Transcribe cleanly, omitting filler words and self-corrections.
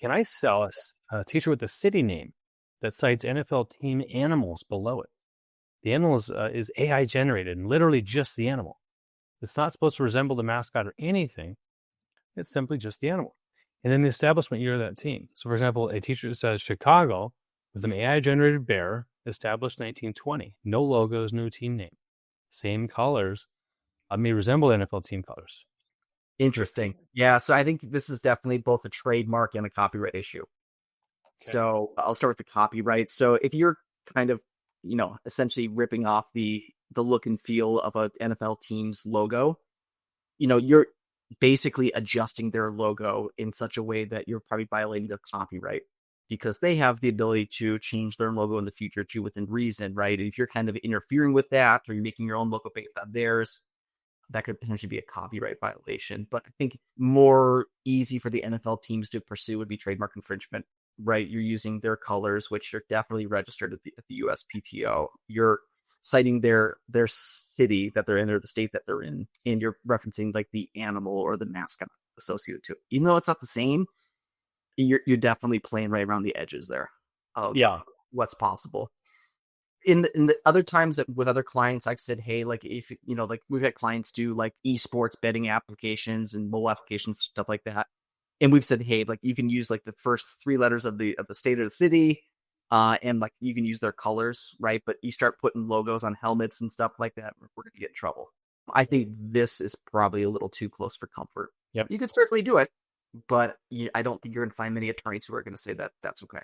can I sell a t-shirt with a city name that cites NFL team animals below it? The animal is AI generated and literally just the animal. It's not supposed to resemble the mascot or anything. It's simply just the animal. And then the establishment year of that team. So, for example, a t-shirt that says Chicago with an AI-generated bear, established 1920. No logos, no team name. Same colors. May resemble NFL team colors. Interesting. Yeah, so I think this is definitely both a trademark and a copyright issue. Okay. So I'll start with the copyright. So if you're kind of, essentially ripping off the look and feel of an NFL team's logo, you're basically adjusting their logo in such a way that you're probably violating their copyright, because they have the ability to change their logo in the future too within reason, right? And if you're kind of interfering with that, or you're making your own logo based on theirs, that could potentially be a copyright violation. But I think more easy for the NFL teams to pursue would be trademark infringement, right? You're using their colors, which are definitely registered at the USPTO. You're citing their city that they're in, or the state that they're in, and you're referencing like the animal or the mascot associated to it. Even though it's not the same, you're definitely playing right around the edges there of what's possible. In the other times that with other clients, I've said, hey, like if like we've had clients do like esports betting applications and mobile applications, stuff like that, and we've said, hey, like you can use like the first three letters of the state or the city, and like you can use their colors, right? But you start putting logos on helmets and stuff like that, we're gonna get in trouble. I think this is probably a little too close for comfort. Yep. You could certainly do it, but I don't think you're gonna find many attorneys who are gonna say that that's okay.